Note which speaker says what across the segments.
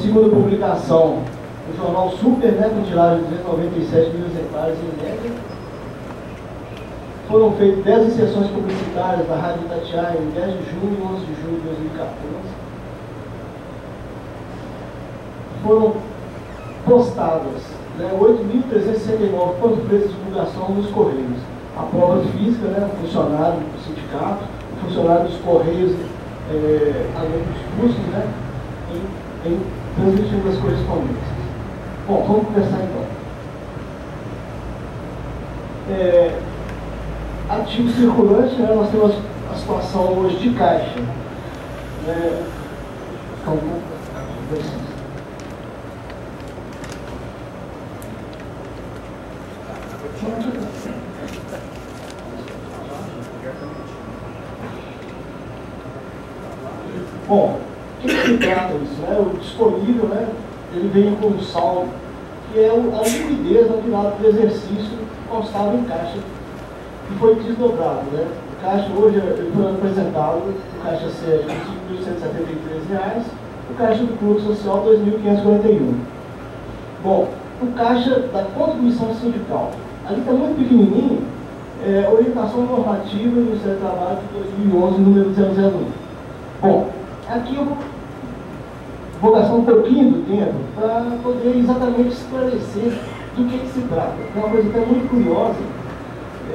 Speaker 1: segunda publicação no jornal Super, né, com tiragem de 297 mil exemplares em média. Foram feitas 10 inserções publicitárias da Rádio Itatiaia em 10 de junho e 11 de julho de 2014. Foram postadas, né, 8.369 panfletos de divulgação nos Correios. A prova física, né, funcionário do sindicato, funcionário dos Correios, além dos custos, né, em transmitindo as correspondências. Bom, vamos começar então. Ativo circulante, né, nós temos a situação hoje de caixa. Bom, o que se trata disso? Né? O disponível, né, ele vem com um saldo, que é a liquidez ao final do exercício constava em caixa, que foi desdobrado. Né? O caixa hoje ele foi apresentado, o caixa sede R$ 5.173, o caixa do Clube Social R$ 2.541. Bom, o caixa da contribuição sindical, ali está muito pequenininho, orientação normativa do Ministério do Trabalho de 2011, número 001. Bom, aqui eu vou gastar um pouquinho do tempo para poder exatamente esclarecer do que se trata. É uma coisa até muito curiosa, o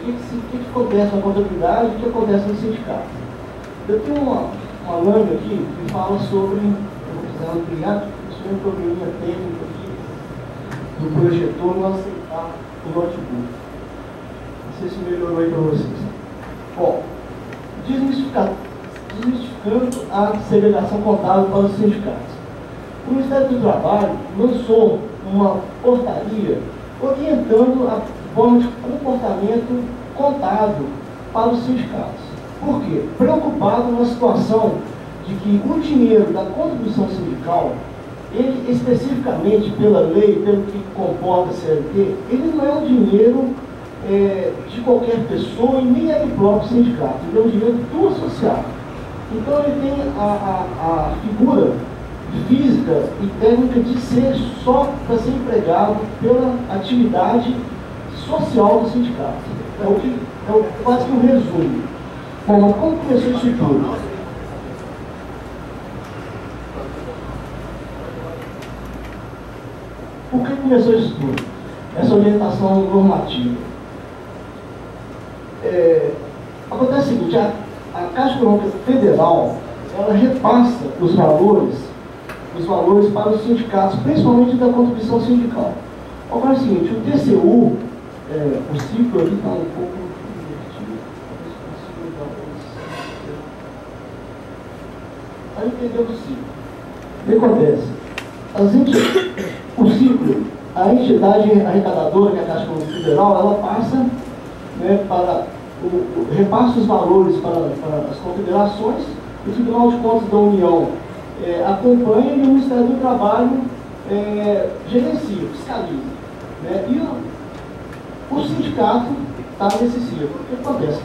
Speaker 1: que acontece na contabilidade e o que acontece no sindicato. Eu tenho uma lâmina aqui que fala sobre, eu vou precisar ampliar, isso é um probleminha técnico aqui do projetor não aceitar o notebook. Não sei se melhorou aí para vocês. Bom, desmistificando a segregação contábil para os sindicatos. O Ministério do Trabalho lançou uma portaria orientando a forma de comportamento contábil para os sindicatos. Por quê? Preocupado na situação de que o dinheiro da contribuição sindical, ele especificamente pela lei, pelo que comporta a CLT, ele não é um dinheiro de qualquer pessoa e nem é do próprio sindicato, ele é um dinheiro do associado. Então ele tem a figura física e técnica de ser só para ser empregado pela atividade social do sindicato. É quase que um resumo. Bom, mas como começou isso tudo? Por que começou isso tudo? Essa orientação normativa. Acontece o seguinte, a Caixa Econômica Federal, ela repassa os valores para os sindicatos, principalmente da contribuição sindical. Agora é o seguinte, o TCU, o ciclo ali está um pouco invertido. Para entender o ciclo, o que acontece? O ciclo, a entidade arrecadadora, que é a Caixa Econômica Federal, ela passa, né, repassa os valores para as confederações, o Tribunal de Contas da União acompanha e o Ministério do Trabalho gerencia, fiscaliza. Né? E o sindicato está nesse ciclo. O que acontece?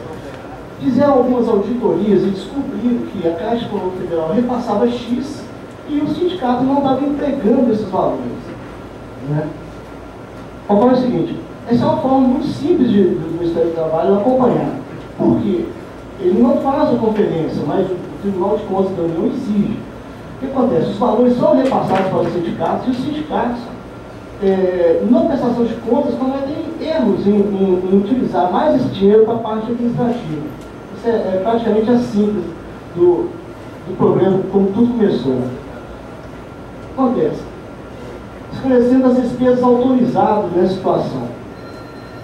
Speaker 1: Fizeram algumas auditorias e descobriram que a Caixa Econômica Federal repassava X e o sindicato não estava entregando esses valores. Né? Agora é o seguinte, essa é uma forma muito simples do Ministério do Trabalho acompanhar. Por quê? Ele não faz a conferência, mas o Tribunal de Contas da União exige. O que acontece? Os valores são repassados para os sindicatos e os sindicatos, na prestação de contas, cometem erros em utilizar mais esse dinheiro para a parte administrativa. Isso é praticamente a síntese do problema, como tudo começou. O que acontece? Esclarecendo as despesas autorizadas nessa situação.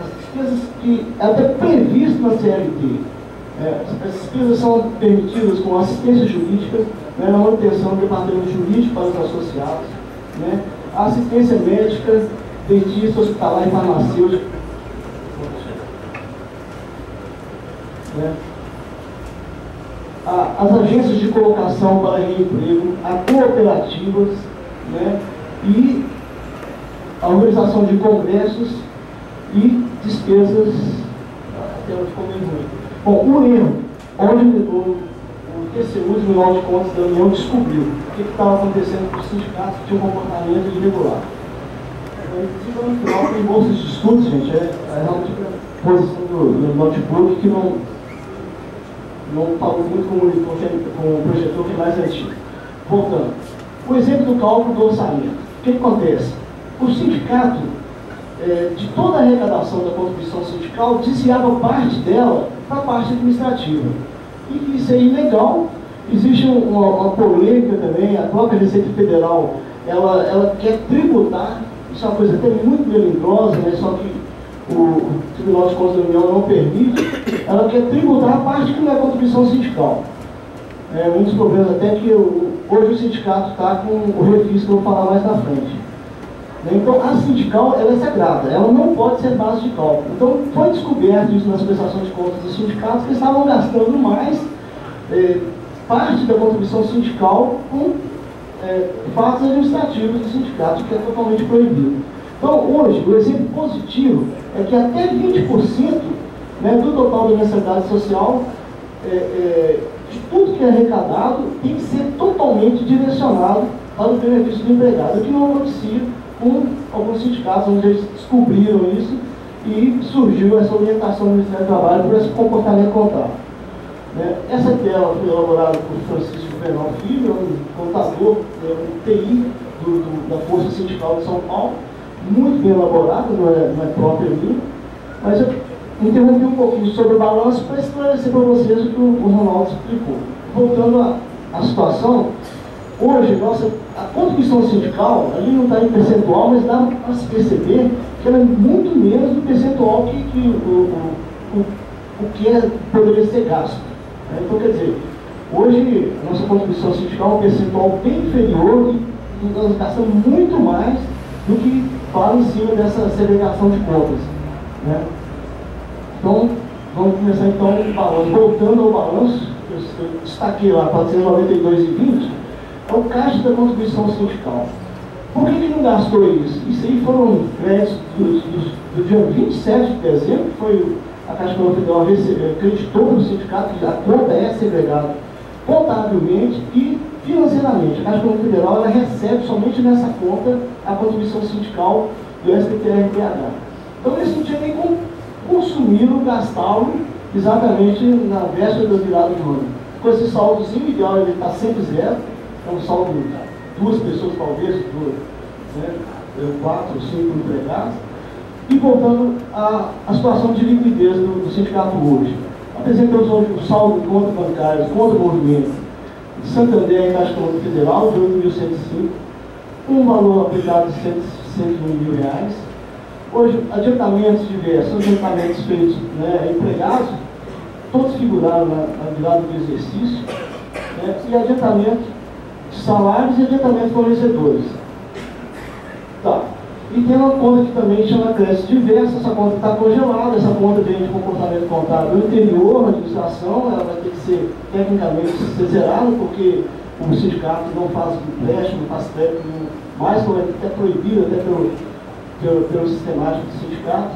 Speaker 1: As despesas que é até previsto na CLT. As despesas são permitidas com assistência jurídica, né, na manutenção do departamento jurídico para os associados, né, a assistência médica, dentista, hospitalar e farmacêutico. Né, as agências de colocação para reemprego, a cooperativas, né, e a organização de congressos e despesas, até onde ficou meio ruim. Bom, o erro, onde o TCU, o Tribunal de Contas da União, descobriu o que estava acontecendo com os sindicatos que tinham um comportamento irregular. Então, no final, tem bolsas de estudos, gente, é realmente a posição do notebook que não falou muito com o projetor que é mais antigo. Voltando, o exemplo do cálculo do orçamento. O que acontece? O sindicato, de toda a arrecadação da contribuição sindical, desviava parte dela para a parte administrativa. E isso é ilegal. Existe uma polêmica também, a própria Receita Federal, ela quer tributar, isso é uma coisa até muito melindrosa, né? Só que o Tribunal de Contas da União não permite, ela quer tributar a parte que não é contribuição sindical. Um dos problemas até que hoje o sindicato está com o refis que eu vou falar mais na frente. Então, a sindical, ela é sagrada, ela não pode ser base de cálculo. Então, foi descoberto isso nas prestações de contas dos sindicatos, que estavam gastando mais parte da contribuição sindical com fatos administrativos do sindicato, que é totalmente proibido. Então, hoje, o exemplo positivo é que até 20%, né, do total da mensalidade social, de tudo que é arrecadado, tem que ser totalmente direcionado para o benefício do empregado, o que não acontecia com alguns sindicatos, onde eles descobriram isso e surgiu essa orientação do Ministério do Trabalho por esse comportamento contábil. Essa tela foi elaborada por Francisco Bernal Filho, um contador, um TI da Força Sindical de São Paulo, muito bem elaborada, não é própria minha, mas eu interrompi um pouquinho sobre o balanço para esclarecer para vocês o que o Ronaldo explicou. Voltando à situação, hoje, a contribuição sindical, ali não está em percentual, mas dá para se perceber que ela é muito menos do percentual o que poderia ser gasto. Então, quer dizer, hoje a nossa contribuição sindical é um percentual bem inferior e nós gastamos muito mais do que fala em cima dessa segregação de contas. Então, vamos começar então o balanço. Voltando ao balanço, eu destaquei lá 492,20, é o caixa da contribuição sindical. Por que não gastou isso? Isso aí foram créditos do dia 27 de dezembro, que foi a Caixa Econômica Federal acreditou no sindicato que a conta é segregada contabilmente e financeiramente. A Caixa Econômica Federal ela recebe somente nessa conta a contribuição sindical do SPTR-PH. Então eles não tinham nem como consumir ou gastá-lo exatamente na véspera da virada do ano. Com esse saldozinho ideal, ele está sempre zero, é um saldo de 2 pessoas talvez, 4 ou 5 empregados. E voltando à situação de liquidez do sindicato hoje. Apresentamos o saldo de conta bancária, conta movimento de Santander e Caixa Econômica Federal de 8.105, um valor aplicado de R$ 101 mil. Hoje, adiantamentos diversos, adiantamentos feitos empregados, todos figuraram na virada do exercício, e adiantamento de salários e adiantamento de fornecedores. Tá. E tem uma conta que também chama crédito diverso, essa conta está congelada, essa conta vem de comportamento contábil anterior na administração, ela vai ter que ser tecnicamente zerada, porque o sindicato não faz empréstimo, não faz crédito, mais é proibido até pelo sistemático do sindicato.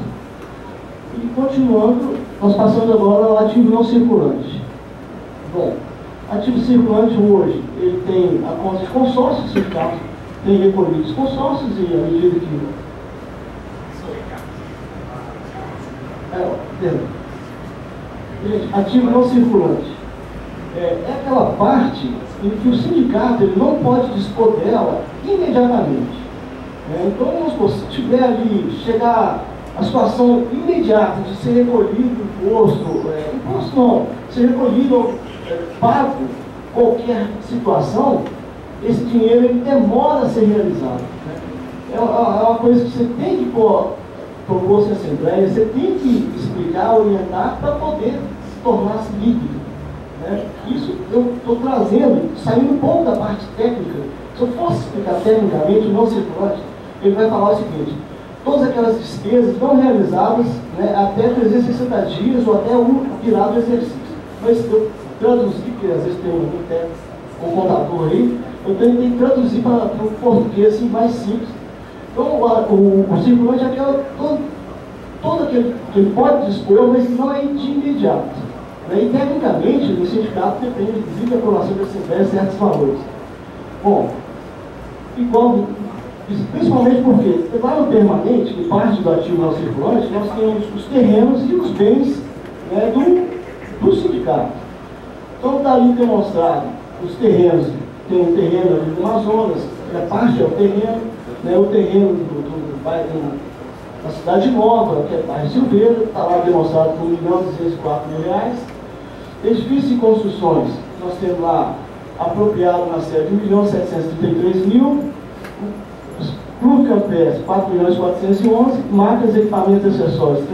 Speaker 1: E continuando, nós passamos agora ao ativo não circulante. Bom, ativo circulante hoje, ele tem a conta de consórcio, o sindicato tem recolhido os consórcios e à medida que... Gente, ativo não circulante. É aquela parte em que o sindicato ele não pode dispor dela imediatamente. Então, vamos supor, se tiver ali, chegar a situação imediata de ser recolhido imposto não, ser recolhido, pago qualquer situação, esse dinheiro ele demora a ser realizado. É uma coisa que você tem que propor-se à Assembleia, você tem que explicar, orientar para poder se tornar-se líquido. Isso eu estou trazendo, saindo um pouco da parte técnica. Se eu fosse explicar tecnicamente o não circulante, ele vai falar o seguinte: todas aquelas despesas não realizadas até 360 dias ou até o virar do exercício. Mas eu traduzi, porque às vezes tem um contador aí, eu tenho que traduzir para o português assim, mais simples. Então, o circulante é todo aquele que ele pode dispor, mas não é de imediato. E, tecnicamente, o sindicato depende, inclusive, da aprovação da Assembleia de certos valores. Bom, igual, principalmente porque, lá no permanente, que parte do ativo ao circulante, nós temos os terrenos e os bens, né, do sindicato. Então, está ali demonstrado os terrenos. Tem um terreno ali do Amazonas, a parte é o terreno, né, o terreno do bairro da Cidade Nova, que é bairro Silveira, está lá demonstrado com R$1.204.000. Edifícios e construções, nós temos lá apropriado na sede R$1.733.000, Clube Campestre R$4.411.000, máquinas e equipamentos acessórios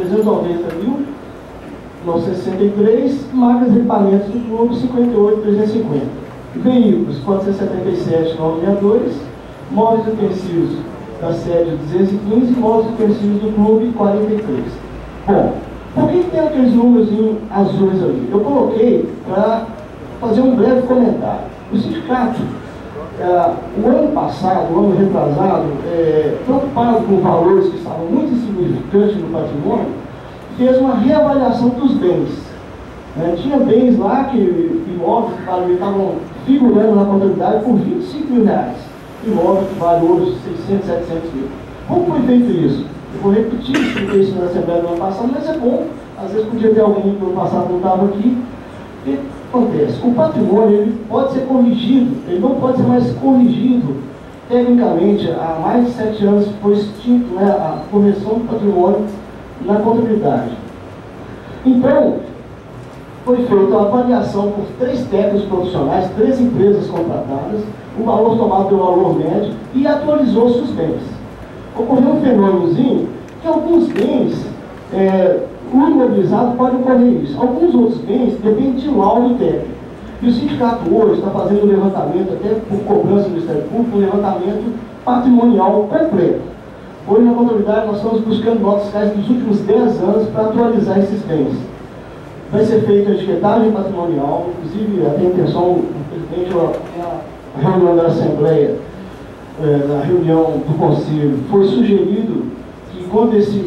Speaker 1: R$390.963, máquinas e equipamentos do Clube R$58.350, veículos R$477.962, móveis e utensílios da sede R$215, móveis e utensílios do Clube R$43. Bom, por que tem aqueles números azuis ali? Eu coloquei para fazer um breve comentário. O sindicato, o ano passado, o ano retrasado, preocupado com valores que estavam muito insignificantes no patrimônio, fez uma reavaliação dos bens. Tinha bens lá, imóveis que estavam figurando na contabilidade por R$25.000. Imóveis que valem hoje 600, 700 mil. Como foi feito isso? Eu vou repetir isso na Assembleia do ano passado, mas é bom. Às vezes podia ter alguém que no passado não estava aqui. O que acontece? O patrimônio ele pode ser corrigido, ele não pode ser mais corrigido. Tecnicamente, há mais de 7 anos foi extinto, né, a correção do patrimônio na contabilidade. Então, foi feita a avaliação por 3 técnicos profissionais, 3 empresas contratadas, o valor tomado pelo valor médio e atualizou-se os bens. Ocorreu um fenômenozinho que alguns bens, o imobilizado pode ocorrer isso. Alguns outros bens dependem de laudo técnico. E o sindicato hoje está fazendo um levantamento, até por cobrança do Ministério Público, um levantamento patrimonial completo. Hoje na contabilidade nós estamos buscando notas fiscais dos últimos 10 anos para atualizar esses bens. Vai ser feita a etiquetagem patrimonial, inclusive a intenção do presidente, a reunião da Assembleia, na reunião do Conselho, foi sugerido que quando esse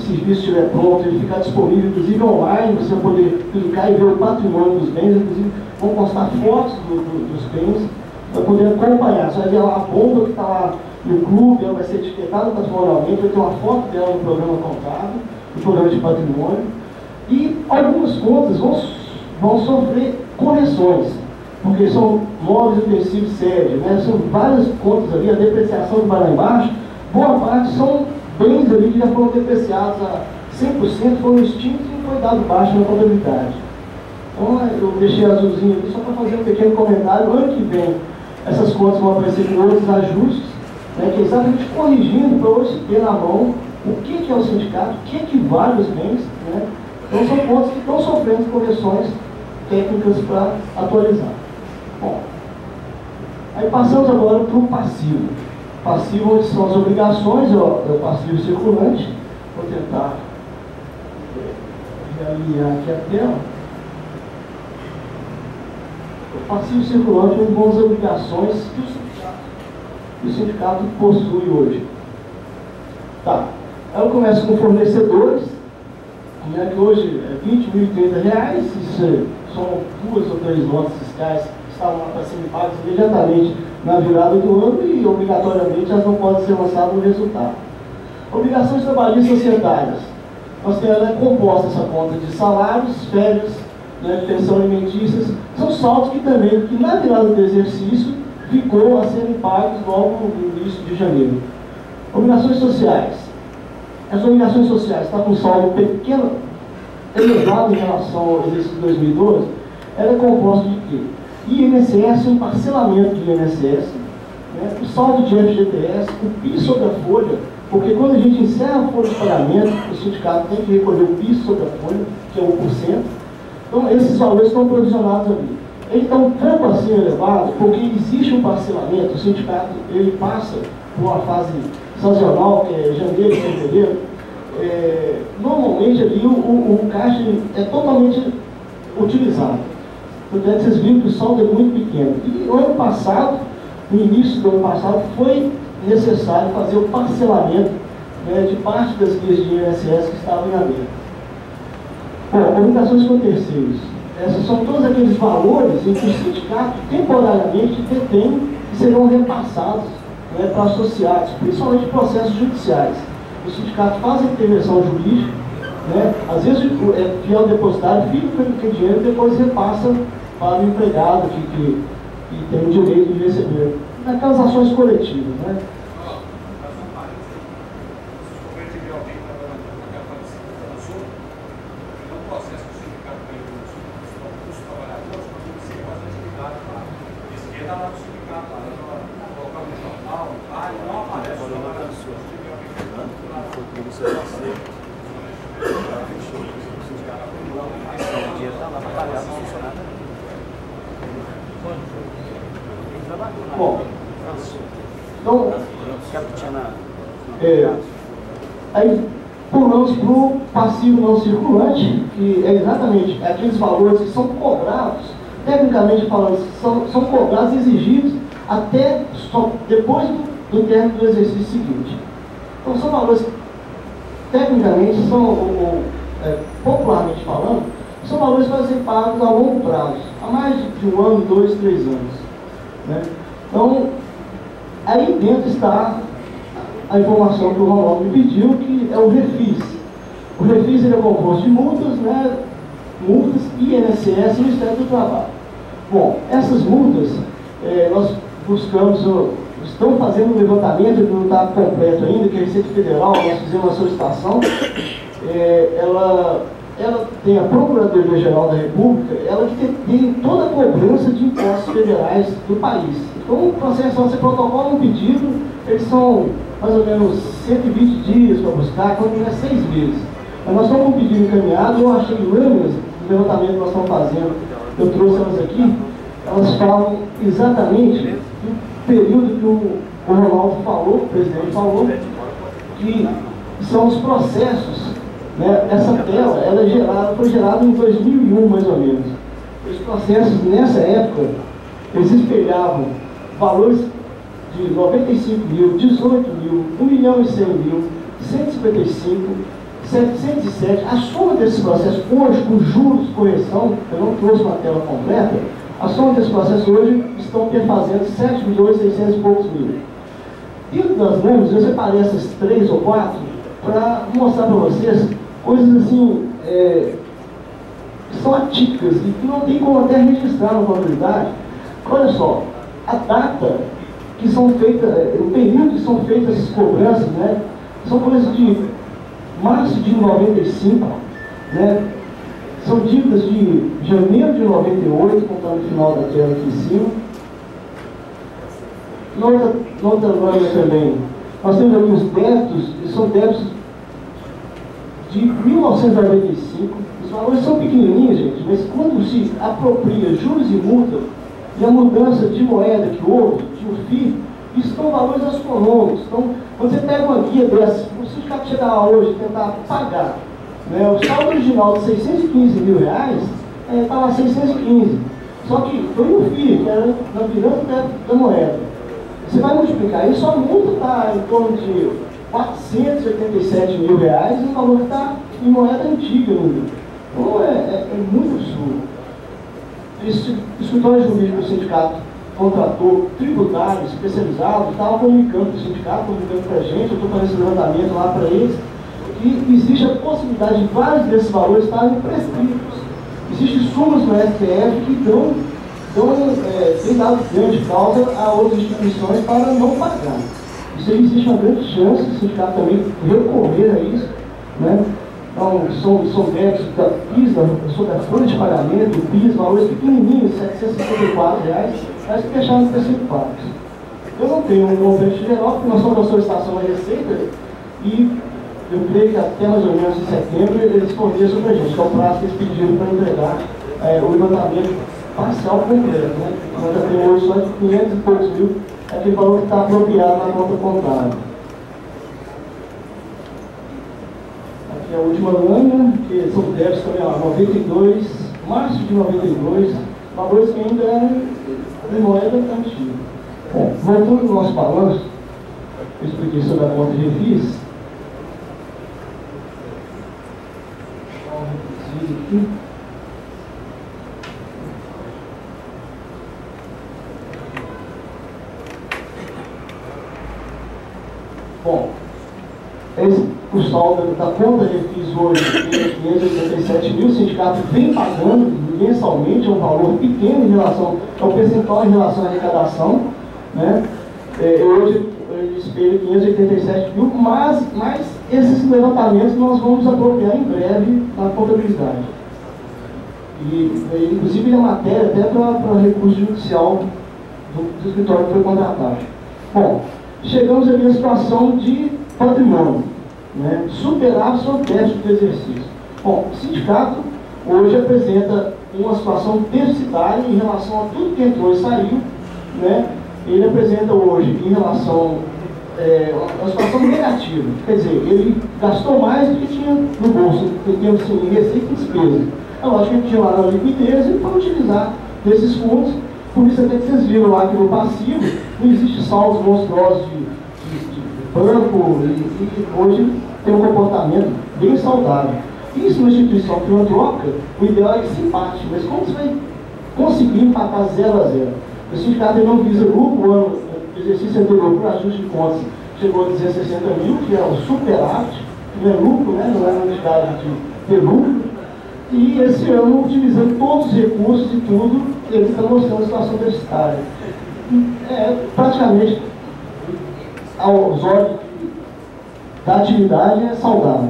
Speaker 1: serviço estiver pronto, ele ficar disponível, inclusive online, você vai poder clicar e ver o patrimônio dos bens, inclusive vão postar fotos dos bens, para poder acompanhar. Você vai ver a bomba que está lá no clube, ela vai ser etiquetada patrimonialmente, vai ter uma foto dela no programa contábil, no programa de patrimônio, e algumas contas vão sofrer correções, porque são móveis e utensílios sede, né? São várias contas ali, a depreciação que vai lá embaixo, boa parte são bens ali que já foram depreciados a 100%, foram extintos e não foi dado baixo na contabilidade. Então eu deixei azulzinho aqui só para fazer um pequeno comentário. Ano que vem essas contas vão aparecer com outros ajustes, né, que é exatamente corrigindo para hoje ter na mão o que é o sindicato, o que vale os bens, né? Então são contas que estão sofrendo correções técnicas para atualizar. Bom, aí passamos agora para o passivo. Passivo, onde são as obrigações, é o passivo circulante. Vou tentar realinhar aqui a tela. O passivo circulante são as obrigações que o sindicato possui hoje. Tá. Aí eu começo com fornecedores, né, que hoje é R$20.030, isso são 2 ou 3 notas fiscais que estavam lá para serem pagas imediatamente na virada do ano e obrigatoriamente elas não podem ser lançadas no resultado. Obrigações trabalhistas societárias. Nós temos, ela é composta essa conta de salários, férias, né, pensão alimentícias, são saldos que também, que na virada do exercício, ficou a serem pagos logo no início de janeiro. Obrigações sociais. As obrigações sociais estão com um saldo pequeno, elevado em relação ao exercício de 2012, ela é composta de quê? INSS, um parcelamento de INSS, né, o saldo de FGTS, o PIS sobre a folha, porque quando a gente encerra a folha de pagamento, o sindicato tem que recolher o PIS sobre a folha, que é 1%. Então, esses valores estão provisionados ali. Ele está um tanto assim elevado, porque existe um parcelamento, o sindicato ele passa por uma fase sazonal, que é janeiro, fevereiro. Normalmente ali o caixa é totalmente utilizado. Portanto, vocês viram que o saldo é muito pequeno. E no ano passado, no início do ano passado, foi necessário fazer o parcelamento, né, de parte das guias de INSS que estavam em aberto. Bom, obrigações com terceiros. Esses são todos aqueles valores em que o sindicato temporariamente detém e serão repassados, né, para associados, principalmente em processos judiciais. O sindicato faz a intervenção jurídica, né, às vezes o fiel depositário fica com aquele dinheiro e depois repassa para o empregado que tem o direito de receber. Naquelas ações coletivas, né? Bom, então, aí pulamos para o passivo não circulante, que é exatamente aqueles valores que são cobrados, tecnicamente falando, são cobrados e exigidos até depois do término do exercício seguinte. Então, são valores, tecnicamente, popularmente falando, são valores para ser pagos a longo prazo, há mais de 1 ano, 2, 3 anos. Né? Então, aí dentro está a informação que o Ronaldo me pediu, que é o refis. O refis ele é composto de multas, né? Multas, INSS e Ministério do Trabalho. Bom, essas multas, nós buscamos, estamos fazendo um levantamento que não está completo ainda, que é a Receita Federal, nós fizemos uma solicitação, ela tem a Procuradoria-Geral da República, ela que tem toda a cobrança de impostos federais do país. Então, o processo, você protocola um pedido, eles são mais ou menos 120 dias para buscar, quando não é 6 meses. Mas nós estamos com um pedido encaminhado, eu achei lâminas do levantamento que nós estamos fazendo, eu trouxe elas aqui, elas falam exatamente do período que o Ronaldo falou, o presidente falou, que são os processos. Né? Essa tela foi gerada em 2001, mais ou menos. Os processos, nessa época, eles espelhavam valores de 95 mil, 18 mil, 1.100.000, 155, 707. A soma desses processos hoje, com juros, correção, eu não trouxe uma tela completa, a soma desses processos hoje estão perfazendo 7.600 e poucos mil. Dentro das lâminas, eu separei essas 3 ou 4 para mostrar para vocês coisas assim, que são atípicas e que não tem como até registrar na contabilidade. Olha só, a data que são feitas, o período que são feitas essas cobranças, né, são coisas de março de 95, né, são dívidas de janeiro de 98, contando o final da tela aqui em cima. Na outra lâmina também, nós temos ali os débitos, e são débitos de 1995, os valores são pequenininhos, gente, mas quando se apropria juros e multa, e a mudança de moeda que houve, de um FII, isso são valores astronômicos. Então, quando você pega uma guia dessa, o sindicato chegar lá hoje e tentar pagar, né, o saldo original de 615 mil reais, está lá 615. Só que foi um FII, que era na virada da moeda. Você vai multiplicar isso, a multa está em torno de 487 mil reais, e o valor que está em moeda antiga ainda. Então é muito absurdo. Esse escritório jurídico do sindicato contratou tributários especializados, estava comunicando para o sindicato, comunicando para a gente, eu estou fazendo esse levantamento lá para eles, que existe a possibilidade de vários desses valores estarem prescritos. Existem súmulas no STF que têm dado grande causa a outras instituições para não pagar. Isso aí existe uma grande chance do sindicato também recorrer a isso, né? Então, são débitos da PIS, sobre a folha de pagamento, o PIS, valores pequenininhos, R$ 764, mas que deixaram de ter sido pagos. Eu não tenho um montante geral, porque nós somos a solicitação da Receita, e eu creio que até mais ou menos em setembro eles forneçam para a gente, que é o prazo que eles pediram para entregar o levantamento parcial completo. Né? Nós já temos hoje só de 500 e poucos mil, aquele valor que está apropriado na conta contábil. Aqui é a última lâmina, que são débitos também, ó, 92, março de 92, valores que ainda eram de moeda antiga. Bom, voltando ao nosso balanço, eu expliquei sobre a conta de refis. Aqui. Bom, o saldo da conta refis hoje é 587 mil, o sindicato vem pagando mensalmente, é um valor pequeno em relação ao percentual em relação à arrecadação, né? Hoje ele espelha 587 mil, mas esses levantamentos nós vamos apropriar em breve na contabilidade. E inclusive a matéria até para recurso judicial do escritório que foi contratado. Bom, chegamos ali à situação de patrimônio, né? Superávit ou déficit do exercício. Bom, o sindicato hoje apresenta uma situação deficitária em relação a tudo que entrou e saiu, né? Ele apresenta hoje em relação uma situação negativa, quer dizer, ele gastou mais do que tinha no bolso, em termos de receita e despesa. É lógico que ele tinha lá na liquidez e foi utilizar desses fundos, por isso até que vocês viram lá que no passivo não existe saldos monstruosos de banco, e hoje tem um comportamento bem saudável. Isso na instituição filantrópica, o ideal é que se empate, mas como você vai conseguir empatar 0 a 0? O sindicato não visa lucro, o ano exercício anterior por ajuste de contas chegou a 260 mil, que é o superávit, que não é lucro, né? Não é uma necessidade de ter lucro. E esse ano, utilizando todos os recursos e tudo, ele está mostrando a situação deficitária. Praticamente, aos olhos da atividade, é saudável.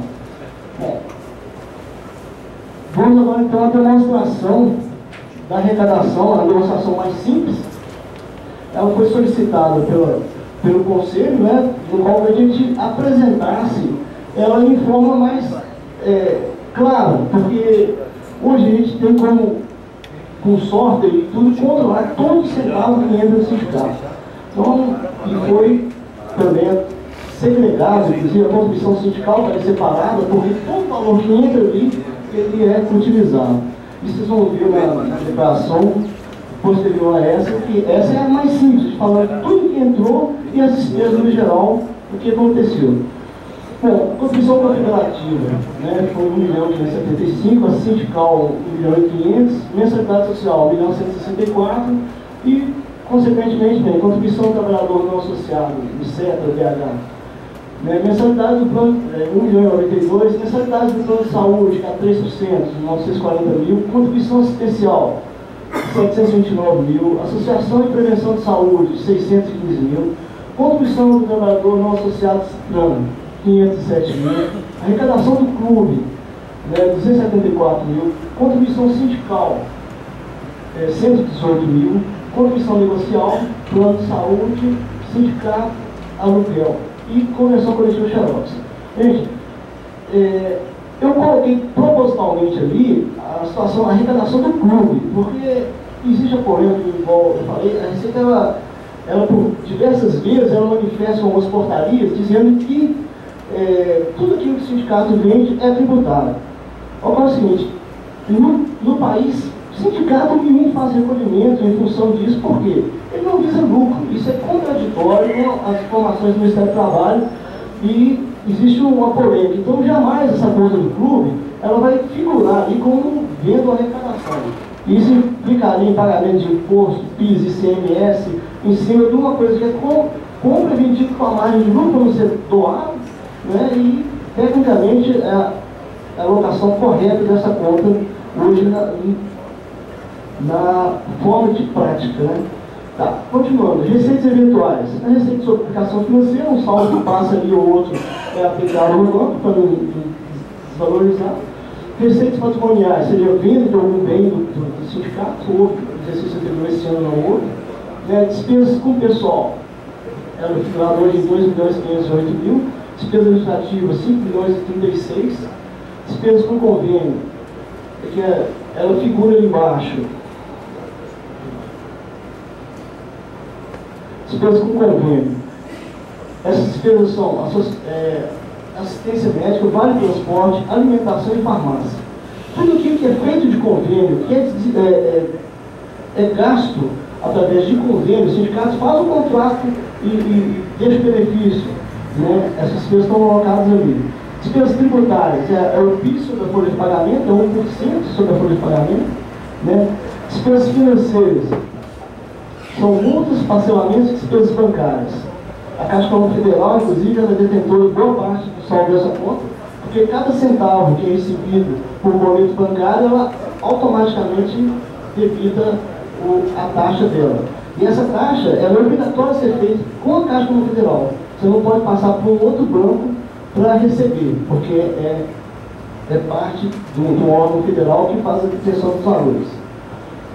Speaker 1: Vamos agora então à demonstração da arrecadação, a demonstração mais simples. Ela foi solicitada pelo Conselho, né, no qual a gente apresentasse ela em forma mais clara, porque hoje a gente tem como, com sorte e tudo, controlar todo centavo que entra no sindicato. Então, e foi também segregado, inclusive a contribuição sindical vai ser separada, porque todo valor que entra ali, ele é utilizado. Isso vocês vão ver na declaração posterior a essa, que essa é a mais simples, falando tudo que entrou e as despesas no geral, o que aconteceu. Bom, contribuição confederativa, né, foi 1.575.000, a sindical 1.500.000, mensalidade social 1.164.000 e, consequentemente, bem, contribuição do trabalhador não associado, o CETA, DH. Mensalidade do plano 1.092.000, mensalidade do plano de saúde, que é 3%, 940.000, contribuição assistencial, 729.000, associação de prevenção de saúde, 615.000, contribuição do trabalhador não associado CITRAN, 507.000, arrecadação do clube, 274.000, contribuição sindical, 118.000, contribuição negocial, plano de saúde, sindicato, aluguel e convenção coletiva xerox. Gente, eu coloquei propositalmente ali a situação, a arrecadação do clube, porque existe a polêmica, igual eu falei, a Receita, ela por diversas vezes, ela manifesta algumas portarias dizendo que tudo aquilo que o sindicato vende é tributário. Ocorre o seguinte, no país, o sindicato nenhum faz recolhimento em função disso, por quê? Ele não visa lucro, isso é contraditório com as informações do Ministério do Trabalho e existe uma polêmica. Então jamais essa conta do clube, ela vai figurar ali como vendo a arrecadação. Isso implicaria em pagamento de imposto, PIS, ICMS, em cima de uma coisa que é compra e vendido com a margem de lucro para não ser doado, né? E tecnicamente a alocação correta dessa conta hoje na forma de prática, né? Tá, continuando, receitas eventuais. A receita sobre aplicação financeira, um saldo que passa ali ou outro é aplicado no banco para não desvalorizar. Receitas patrimoniais, seria venda de algum bem do sindicato, ou exercício anterior esse ano não houve. Despesas com pessoal, ela é figurada hoje em 2.508.000. Despesas legislativas, 5.036. Despesas com convênio, que ela figura ali embaixo. Despesas com convênio. Essas despesas são assistência médica, vale transporte, alimentação e farmácia. Tudo aquilo que é feito de convênio, que é gasto através de convênio, os sindicatos fazem o contrato e deixam benefício. Né? Essas despesas estão colocadas ali. Despesas tributárias, é o PIS sobre a folha de pagamento, é 1% sobre a folha de pagamento. Né? Despesas financeiras, são multas, parcelamentos e despesas bancárias. A Caixa Econômica Federal, inclusive, ela é detentora de boa parte do saldo dessa conta, porque cada centavo que é recebido por boleto bancário, ela automaticamente debita a taxa dela. E essa taxa ela é obrigatória a ser feita com a Caixa Econômica Federal. Você não pode passar por um outro banco para receber, porque é parte do órgão federal que faz a detenção dos valores.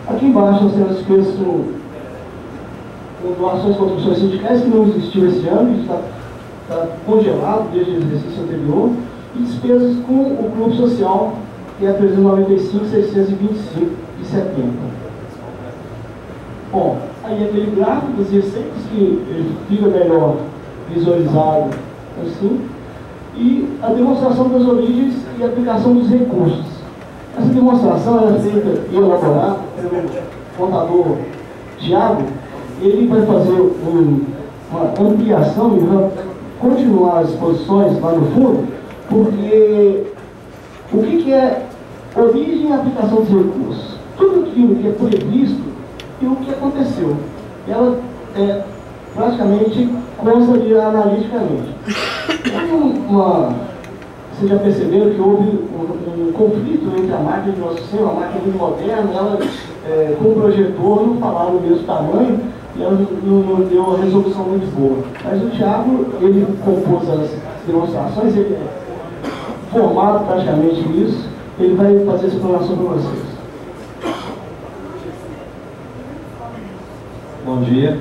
Speaker 1: Aqui embaixo nós temos as despesas com doações e contribuições sindicais, que não existiu esse ano, está congelado desde o exercício anterior, e despesas com o Clube Social, que é 395.625,70. Bom, aí aquele gráfico das receitas que fica melhor visualizado assim, e a demonstração das origens e aplicação dos recursos. Essa demonstração é feita e elaborada pelo contador Tiago. Ele vai fazer uma ampliação e vai continuar as exposições lá no fundo, porque o que é origem e aplicação dos recursos? Tudo aquilo que é previsto e o que aconteceu. Ela praticamente consta ali analiticamente. Vocês já perceberam que houve um conflito entre a máquina de nosso sistema, a máquina muito moderna, ela com o projetor não falava o mesmo tamanho e ela não deu a resolução muito boa. Mas o Thiago, ele compôs as demonstrações, ele é formado praticamente nisso, ele vai fazer essa explanação para vocês.
Speaker 2: Bom dia.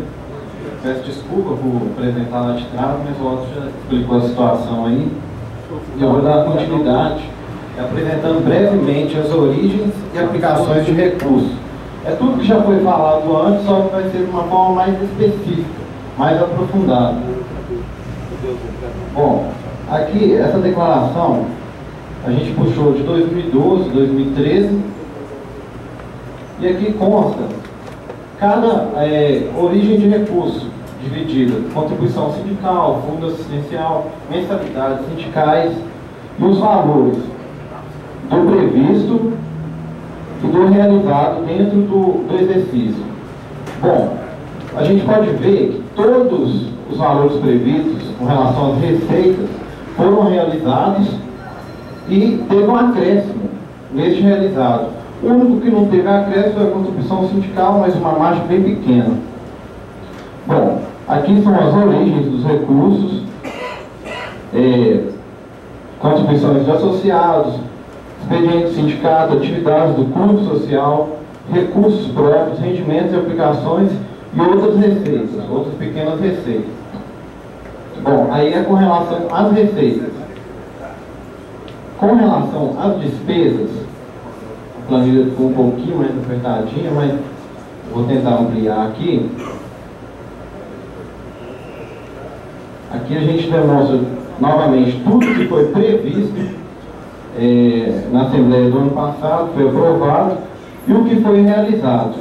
Speaker 2: Peço desculpa por apresentar lá de trás, mas o Otto já explicou a situação aí. Eu vou dar continuidade apresentando brevemente as origens e aplicações de recursos. É tudo que já foi falado antes, só que vai ser de uma forma mais específica, mais aprofundada. Bom, aqui, essa declaração, a gente puxou de 2012, 2013, e aqui consta cada origem de recurso dividida: contribuição sindical, fundo assistencial, mensalidades sindicais e os valores do previsto e do realizado dentro do exercício. Bom, a gente pode ver que todos os valores previstos com relação às receitas foram realizados e teve um acréscimo neste realizado. O único que não teve acréscimo foi a contribuição sindical, mas uma margem bem pequena. Bom, aqui são as origens dos recursos, contribuições de associados, expediente do sindicato, atividades do clube social, recursos próprios, rendimentos e aplicações e outras receitas, outras pequenas receitas. Bom, aí é com relação às receitas. Com relação às despesas, a planilha ficou um pouquinho mais apertadinha, mas vou tentar ampliar aqui. Aqui a gente demonstra novamente tudo que foi previsto na Assembleia do ano passado, foi aprovado, e o que foi realizado.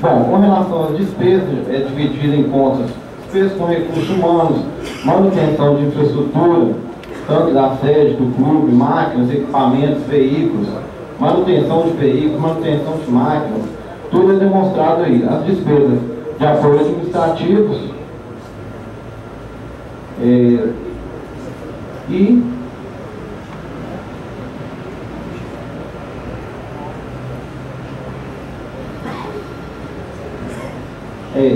Speaker 2: Bom, com relação às despesas, é dividido em contas: despesas com recursos humanos, manutenção de infraestrutura, tanto da sede do clube, máquinas, equipamentos, veículos, manutenção de veículos, manutenção de máquinas, tudo é demonstrado aí. As despesas de apoio administrativos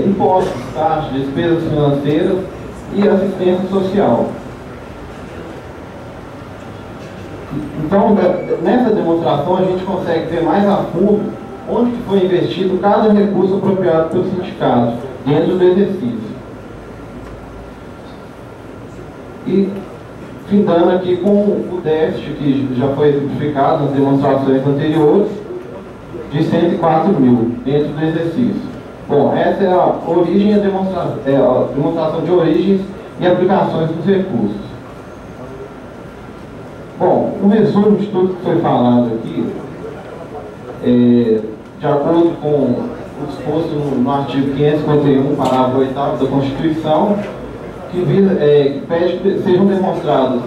Speaker 2: impostos, taxas, despesas financeiras e assistência social. Então, nessa demonstração, a gente consegue ver mais a fundo onde que foi investido cada recurso apropriado pelo sindicato dentro do exercício. E findando aqui com o déficit que já foi exemplificado nas demonstrações anteriores, de 104 mil dentro do exercício. Bom, essa é a origem e a demonstração de origens e aplicações dos recursos. Bom, um resumo de tudo que foi falado aqui, de acordo com o disposto no artigo 551, parágrafo 8º da Constituição, que pede que sejam demonstrados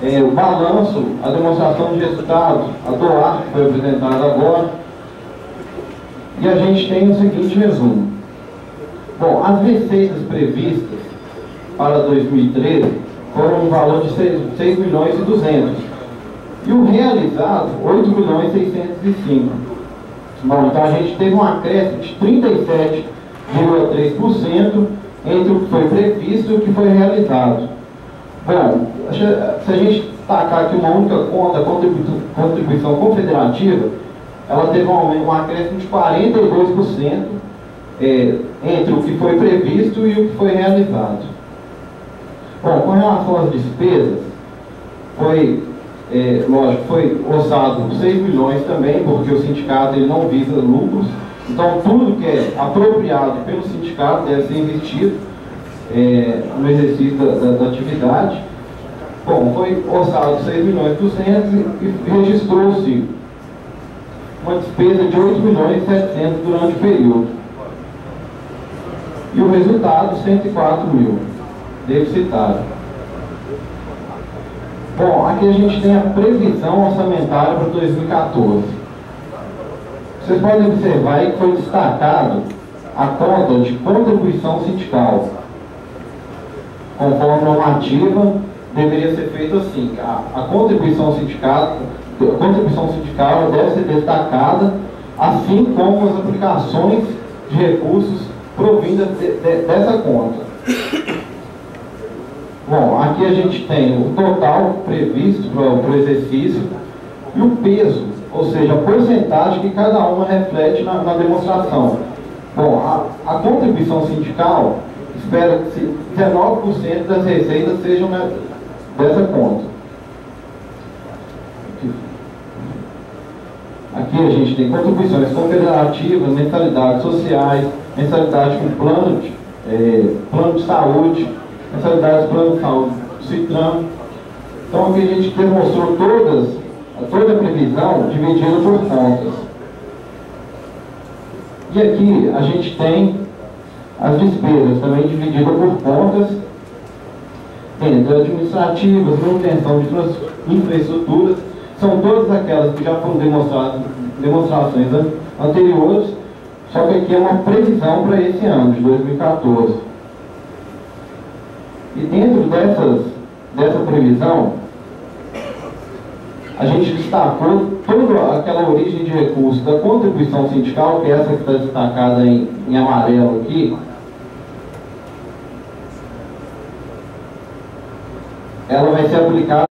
Speaker 2: o balanço, a demonstração de resultados, a DOAR, que foi apresentada agora, e a gente tem o seguinte resumo. Bom, as receitas previstas para 2013 foram um valor de 6 milhões e 200. E o realizado, 8 milhões e 605. Bom, então a gente teve um acréscimo de 37,3% entre o que foi previsto e o que foi realizado. Bom, se a gente destacar aqui uma única conta, a contribuição confederativa, ela teve um acréscimo de 42% entre o que foi previsto e o que foi realizado. Bom, com relação às despesas, lógico, foi orçado 6 milhões também, porque o sindicato ele não visa lucros, então tudo que é apropriado pelo sindicato deve ser investido no exercício da atividade. Bom, foi orçado 6 milhões e 200 e registrou-se uma despesa de 8 milhões e 700 durante o período. E o resultado, 104 mil, deficitário. Bom, aqui a gente tem a previsão orçamentária para 2014. Vocês podem observar aí que foi destacado a conta de contribuição sindical. Conforme normativa, deveria ser feito assim: a contribuição sindical deve ser destacada, assim como as aplicações de recursos provindas dessa conta. Bom, aqui a gente tem o total previsto para o exercício e o peso, ou seja, a porcentagem que cada uma reflete na demonstração. Bom, a contribuição sindical espera que 19% das receitas sejam dessa conta. Aqui a gente tem contribuições confederativas, mensalidades sociais, mensalidade com plano de saúde, mensalidades plano de saúde do CITRAM. Então aqui a gente demonstrou toda a previsão dividida por contas. E aqui a gente tem as despesas também divididas por contas, entre administrativas, manutenção de infraestruturas, são todas aquelas que já foram demonstrações anteriores, só que aqui é uma previsão para esse ano, de 2014. E dentro dessa previsão, a gente destacou toda aquela origem de recursos da contribuição sindical, que é essa que está destacada em amarelo aqui. Ela vai ser aplicada